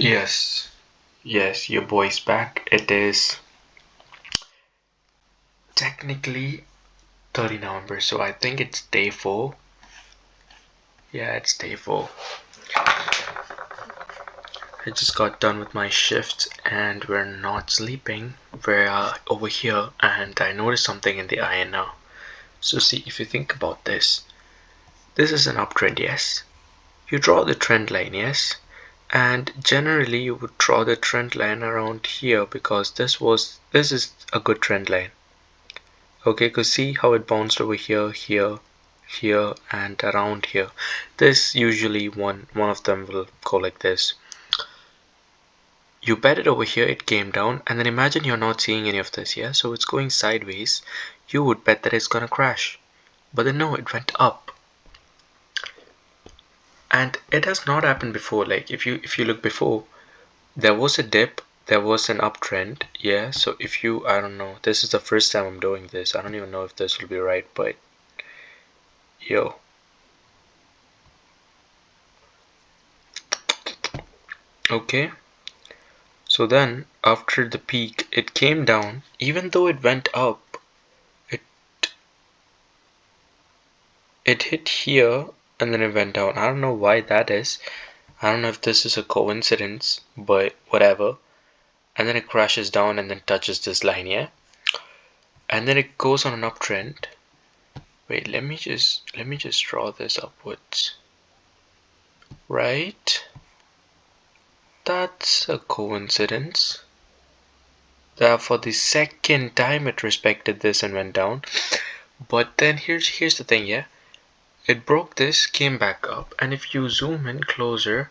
Yes, yes, your boy's back. It is technically 30 November, so I think it's day 4. Yeah, it's day 4. I just got done with my shift and we're not sleeping. We're over here and I noticed something in the eye now. So see, if you think about this, this is an uptrend, yes? You draw the trend line, yes? And generally you would draw the trend line around here because this is a good trend line. Okay, because see how it bounced over here, here, and around here. This usually one of them will go like this. You bet it over here, it came down, and then imagine you're not seeing any of this, yeah? So it's going sideways. You would bet that it's gonna crash. But then no, it went up. And it has not happened before. Like if you look before, there was a dip, there was an uptrend, yeah. So if you, I don't know, this is the first time I'm doing this. I don't even know if this will be right, but yo. Okay. So then after the peak it came down, even though it went up, it it hit here and then it went down. I don't know why that is. I don't know if this is a coincidence, but whatever. And then it crashes down and then touches this line, yeah? And then it goes on an uptrend. Wait, let me just draw this upwards. Right? That's a coincidence. That for the second time it respected this and went down. But then here's the thing, yeah? It broke this, came back up, and if you zoom in closer,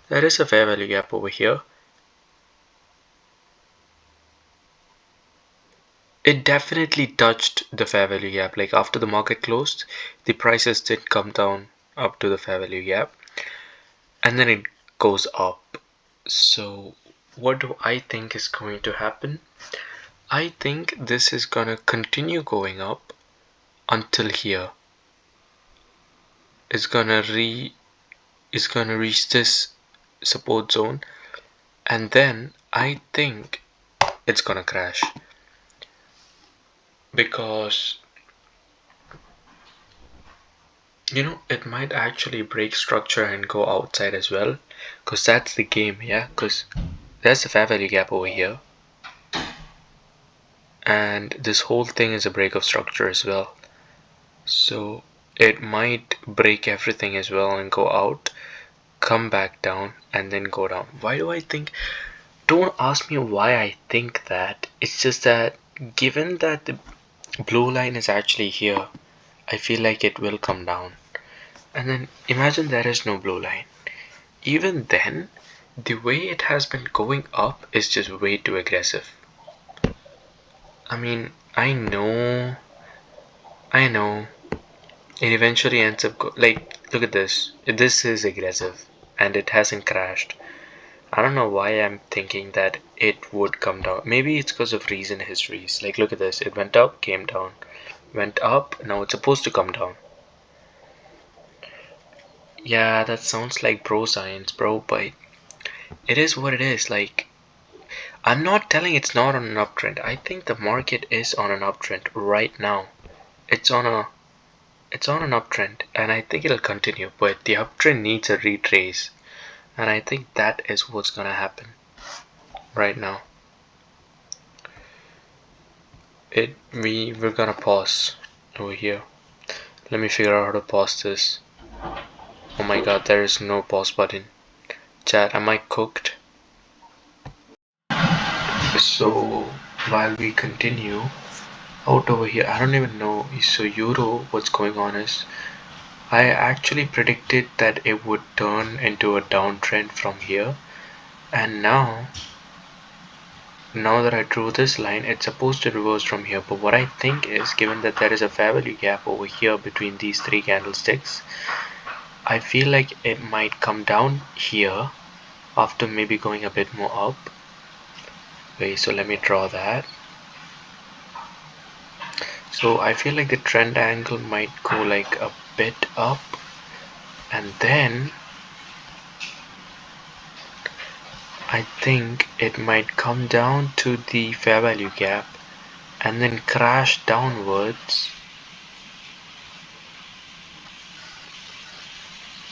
there is a fair value gap over here. It definitely touched the fair value gap. Like after the market closed, the prices did come down up to the fair value gap, and then it goes up. So what do I think is going to happen? I think this is gonna continue going up until here. It's gonna reach this support zone, and then I think it's gonna crash because it might actually break structure and go outside as well, because that's the game, yeah, because there's a fair value gap over here and this whole thing is a break of structure as well, so it might break everything as well and go out, come back down, and then go down. Why do I think? Don't ask me why I think that. It's just that given that the blue line is actually here, I feel like it will come down. And then imagine there is no blue line. Even then, the way it has been going up is just way too aggressive. I mean, I know, it eventually ends up like, look at this. This is aggressive and it hasn't crashed. I don't know why I'm thinking that it would come down. Maybe it's because of recent histories. Like, look at this. It went up, came down, went up. Now it's supposed to come down. Yeah, that sounds like bro science, bro, but it is what it is. Like, I'm not telling it's not on an uptrend. I think the market is on an uptrend right now. It's on a it's on an uptrend and I think it'll continue, but the uptrend needs a retrace. And I think that is what's gonna happen right now. We're gonna pause over here. Let me figure out how to pause this. Oh my god, there is no pause button. Chat, am I cooked? So while we continue out over here, I don't even know. So Euro, what's going on is I actually predicted that it would turn into a downtrend from here, and now that I drew this line, it's supposed to reverse from here. But what I think is, given that there is a fair value gap over here between these three candlesticks, I feel like it might come down here after maybe going a bit more up. Wait, so let me draw that. So I feel like the trend angle might go like a bit up, and then I think it might come down to the fair value gap and then crash downwards.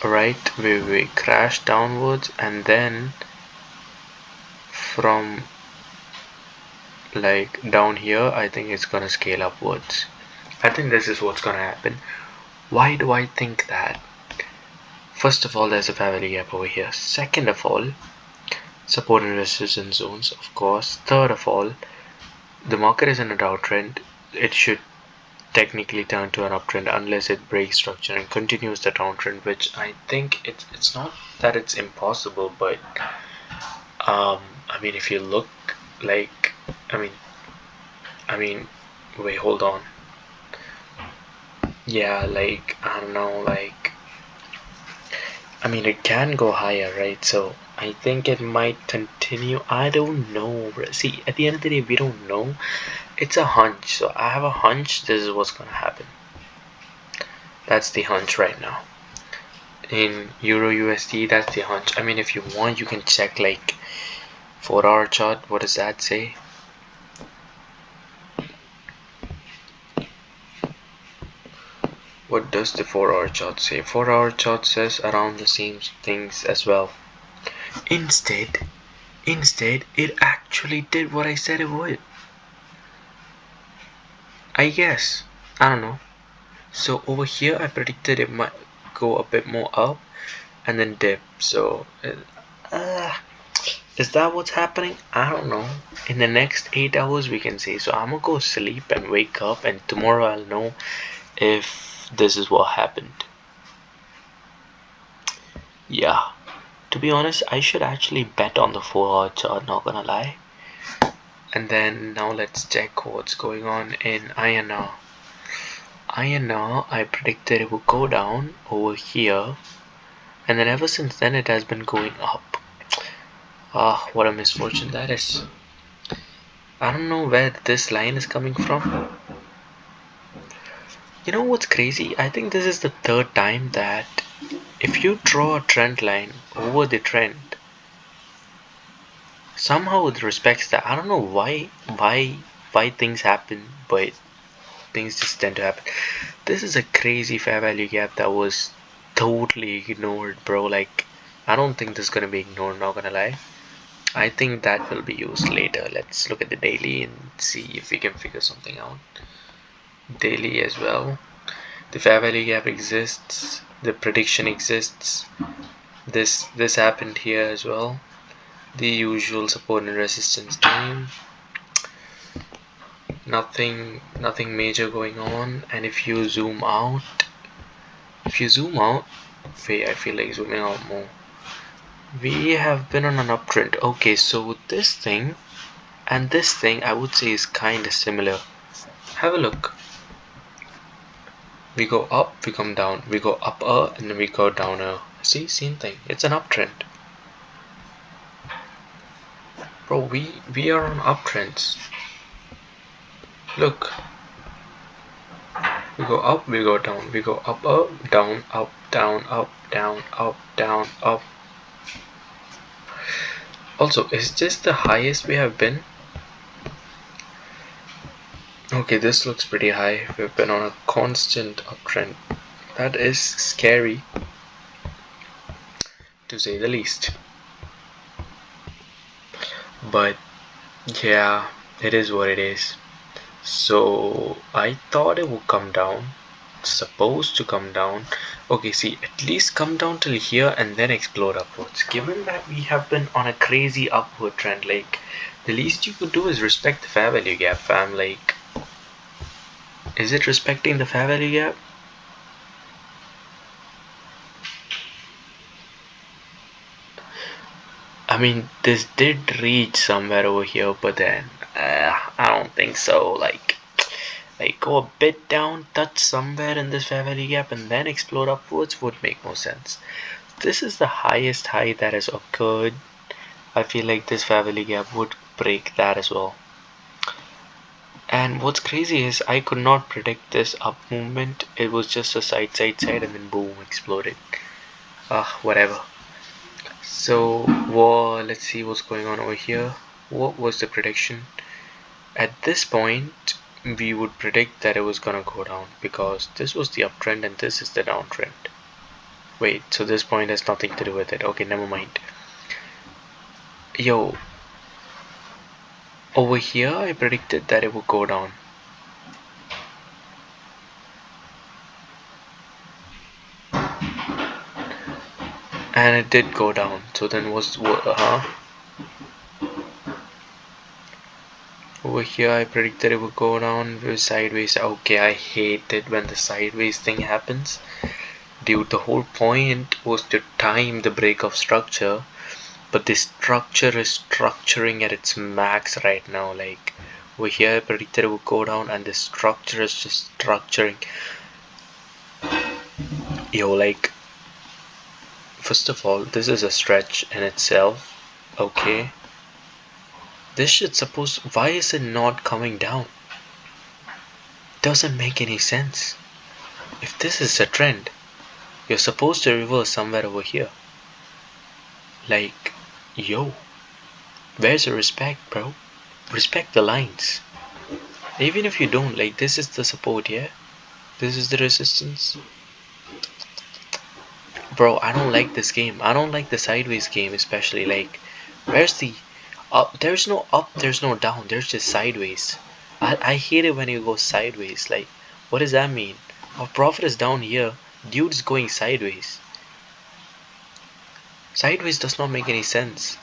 Right, we crash downwards and then from like down here I think it's gonna scale upwards. I think this is what's gonna happen. Why do I think that? First of all, there's a fair value gap over here. Second of all, support and resistance zones, of course. Third of all, the market is in a downtrend. It should technically turn to an uptrend unless it breaks structure and continues the downtrend, which I think it's not that it's impossible, but I mean if you look like I mean wait, hold on. Yeah, like I don't know, like I mean it can go higher, right? So I think it might continue. I don't know. See, at the end of the day, we don't know. It's a hunch. So I have a hunch this is what's gonna happen. That's the hunch right now. In Euro USD, that's the hunch. I mean, if you want, you can check like 4-hour chart. What does that say? What does the 4-hour chart say? 4-hour chart says around the same things as well. Instead, it actually did what I said it would. I guess. I don't know. So over here, I predicted it might go a bit more up and then dip. So, is that what's happening? I don't know. In the next 8 hours, we can see. So I'm gonna go sleep and wake up, and tomorrow I'll know if this is what happened. Yeah. To be honest, I should actually bet on the 4-hour chart, not gonna lie. And then now let's check what's going on in INR. INR, I predicted it would go down over here, and then ever since then it has been going up. Ah, what a misfortune that is. I don't know where this line is coming from. You know what's crazy? I think this is the third time that if you draw a trend line over the trend, somehow it respects that. I don't know why things happen, but things just tend to happen. This is a crazy fair value gap that was totally ignored, bro. Like, I don't think this is gonna be ignored, not gonna lie. I think that will be used later. Let's look at the daily and see if we can figure something out. Daily as well. The fair value gap exists. The prediction exists. This happened here as well. The usual support and resistance time. Nothing major going on. And if you zoom out, wait, I feel like zooming out more. We have been on an uptrend. Okay, so this thing and this thing I would say is kind of similar. Have a look. We go up, we come down, we go up and then we go down. See, same thing. It's an uptrend. Bro, we are on uptrends. Look. We go up, we go down, we go up, down, up, down, up, down, up, down, up. Also, is this the highest we have been? Okay, this looks pretty high. We've been on a constant uptrend. That is scary, to say the least. But yeah, it is what it is. So I thought it would come down. It's supposed to come down. Okay, see, at least come down till here and then explode upwards. Given that we have been on a crazy upward trend, like the least you could do is respect the fair value gap, fam. Like, is it respecting the fair value gap? I mean, this did reach somewhere over here, but then I don't think so. Like go a bit down, touch somewhere in this fair value gap, and then explode upwards would make more sense. This is the highest high that has occurred. I feel like this fair value gap would break that as well. And what's crazy is I could not predict this up movement. It was just a side and then boom, exploded. Whatever. So, well, let's see what's going on over here. What was the prediction? At this point, we would predict that it was gonna go down because this was the uptrend and this is the downtrend. Wait, so this point has nothing to do with it. Okay, never mind. Yo, over here I predicted that it would go down. And it did go down. So then over here I predicted it would go down with sideways. Okay, I hate it when the sideways thing happens. Dude, the whole point was to time the break of structure, but the structure is structuring at its max right now. Like over here I predicted it would go down and the structure is just structuring. Yo, like, first of all, this is a stretch in itself. Okay, this shit supposed, why is it not coming down? Doesn't make any sense. If this is a trend, you're supposed to reverse somewhere over here. Like, yo, where's the respect, bro? Respect the lines. Even if you don't, like, this is the support, yeah? This is the resistance. Bro, I don't like this game. I don't like the sideways game, especially. Like, where's the up? There's no up, there's no down, there's just sideways. I hate it when you go sideways. Like, what does that mean? Our profit is down here, dude's going sideways. Sideways does not make any sense.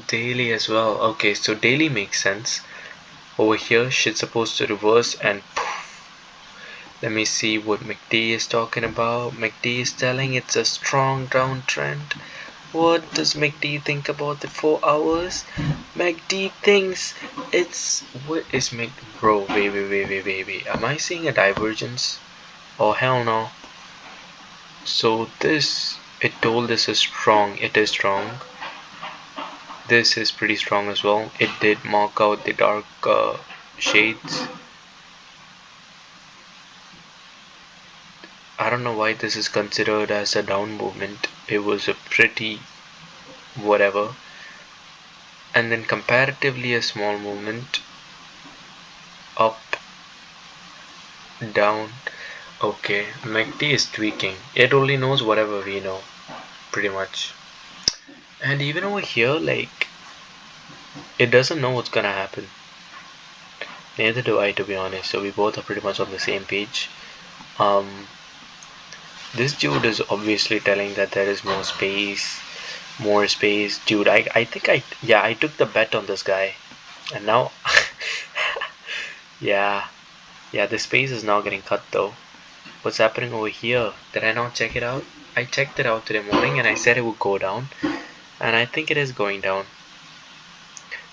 Daily as well. Okay, so daily makes sense. Over here, shit's supposed to reverse and poof. Let me see what MACD is talking about. MACD is telling it's a strong downtrend. What does MACD think about the 4 hours? MACD thinks it's... What is MACD? Bro, wait. Am I seeing a divergence? Oh, hell no. So this, it told this is strong. It is strong. This is pretty strong as well. It did mark out the dark shades. I don't know why this is considered as a down movement. It was a pretty whatever. And then comparatively a small movement. Up, down. Okay, MACD is tweaking. It only knows whatever we know, pretty much. And even over here, like, it doesn't know what's gonna happen. Neither do I, to be honest. So we both are pretty much on the same page. This dude is obviously telling that there is more space. Dude, I think I took the bet on this guy. And now, yeah, the space is now getting cut though. What's happening over here? Did I not check it out? I checked it out today morning and I said it would go down. And I think it is going down.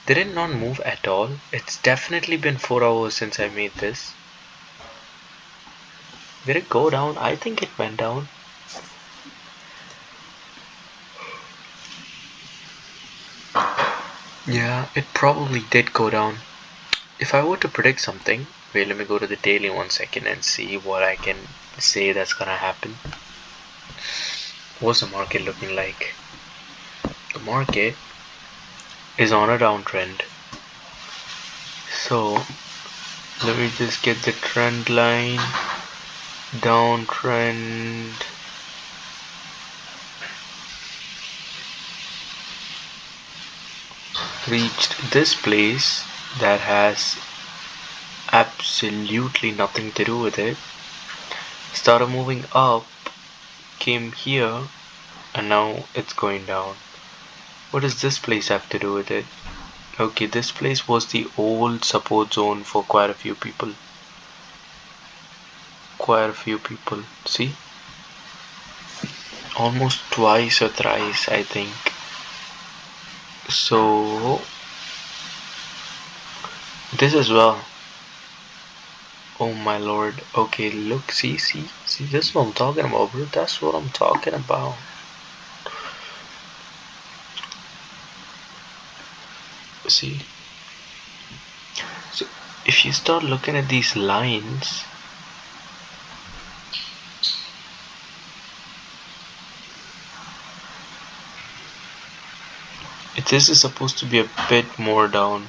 Did it not move at all? It's definitely been 4 hours since I made this. Did it go down? I think it went down. Yeah, it probably did go down. If I were to predict something, wait, let me go to the daily 1 second and see what I can say that's gonna happen. What's the market looking like? The market is on a downtrend. So let me just get the trend line. Downtrend. Reached this place that has absolutely nothing to do with it. Started moving up, came here, and now it's going down. What does this place have to do with it? Okay, this place was the old support zone for quite a few people. See? Almost twice or thrice, I think. So, this as well. Oh my lord. Okay, look, see, this is what I'm talking about, bro. That's what I'm talking about. See? So, if you start looking at these lines, This is supposed to be a bit more down.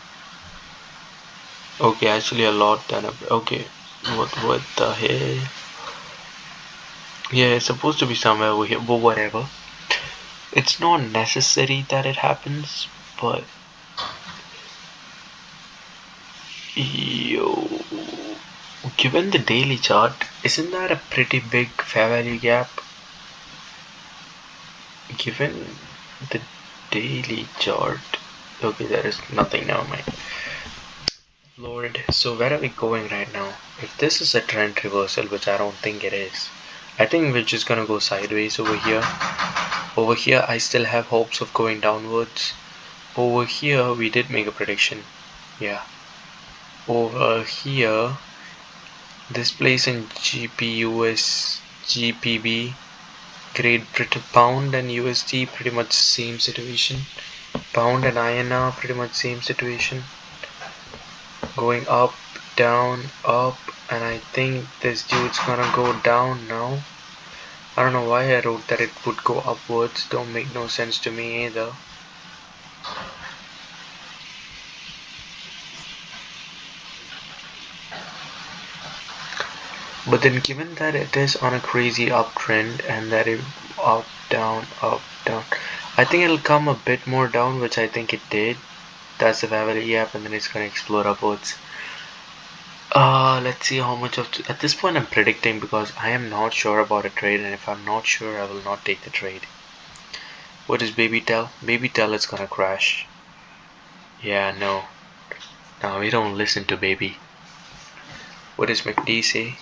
Okay, actually a lot done. Okay, what the hell? Yeah, it's supposed to be somewhere over here, but whatever. It's not necessary that it happens, but yo, given the daily chart, isn't that a pretty big fair value gap? Given the daily chart, okay, there is nothing now, mate. Lord, so where are we going right now? If this is a trend reversal, which I don't think it is, I think we're just gonna go sideways over here. Over here, I still have hopes of going downwards. Over here, we did make a prediction. Yeah. Over here, this place in GPUS, GPB, Great Britain Pound and USD, pretty much same situation. Pound and INR, pretty much same situation. Going up, down, up, and I think this dude's gonna go down now. I don't know why I wrote that it would go upwards, don't make no sense to me either. But then given that it is on a crazy uptrend and that it up, down, I think it'll come a bit more down, which I think it did. That's the value gap, and then it's gonna explode upwards. Let's see how much of at this point I'm predicting because I am not sure about a trade, and if I'm not sure, I will not take the trade. What does baby tell? Baby tell it's gonna crash. Yeah, no. No, we don't listen to baby. What does MACD say?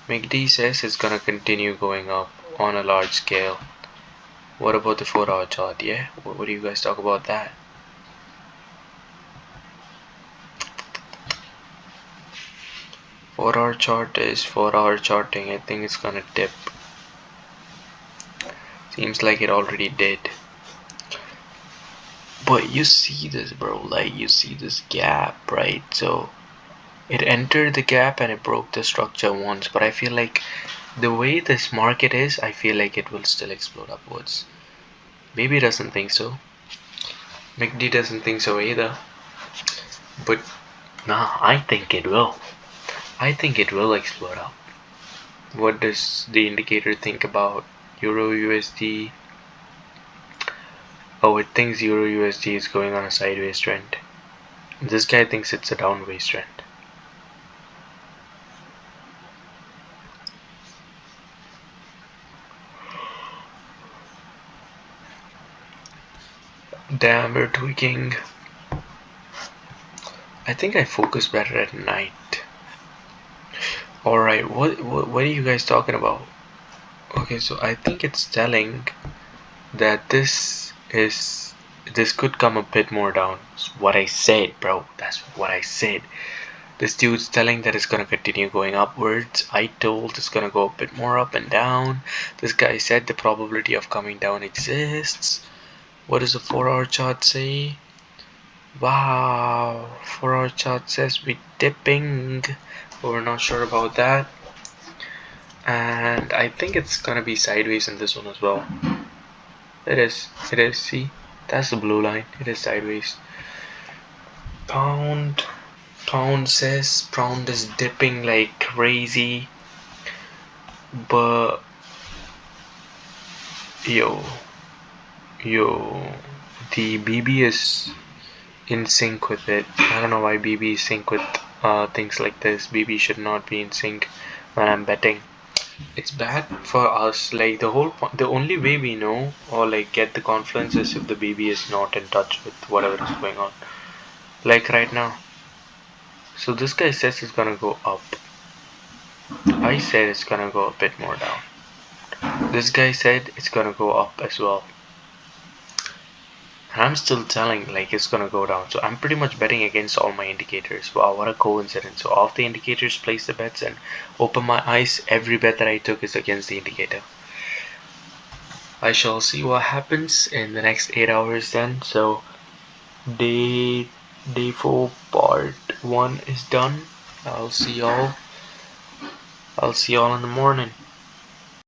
MACD says it's gonna continue going up on a large scale. What about the 4-hour chart? Yeah, what do you guys talk about that? Four-hour chart is 4-hour charting. I think it's gonna dip. Seems like it already did. But you see this, bro, like you see this gap, right? So it entered the gap and it broke the structure once, but I feel like the way this market is, I feel like it will still explode upwards. Maybe doesn't think so. MACD doesn't think so either. But nah, I think it will. I think it will explode up. What does the indicator think about Euro USD? Oh, it thinks Euro USD is going on a sideways trend. This guy thinks it's a downways trend. Damn, we're tweaking. I think I focus better at night. Alright, what are you guys talking about? Okay, so I think it's telling that this could come a bit more down. That's what I said, bro. That's what I said. This dude's telling that it's gonna continue going upwards. I told it's gonna go a bit more up and down. This guy said the probability of coming down exists. What does the 4-hour chart say? Wow, 4-hour chart says we're dipping, but we're not sure about that. And I think it's gonna be sideways in this one as well. It is, see? That's the blue line, it is sideways. Pound says pound is dipping like crazy, but yo, the BB is in sync with it. I don't know why BB is sync with things like this. BB should not be in sync when I'm betting. It's bad for us. Like the only way we know or like get the confidence is if the BB is not in touch with whatever is going on. Like right now. So this guy says it's gonna go up. I said it's gonna go a bit more down. This guy said it's gonna go up as well. And I'm still telling like it's gonna go down. So I'm pretty much betting against all my indicators. Wow, what a coincidence. So all the indicators place the bets and open my eyes. Every bet that I took is against the indicator. I shall see what happens in the next 8 hours then. So day 4 part 1 is done. I'll see y'all in the morning.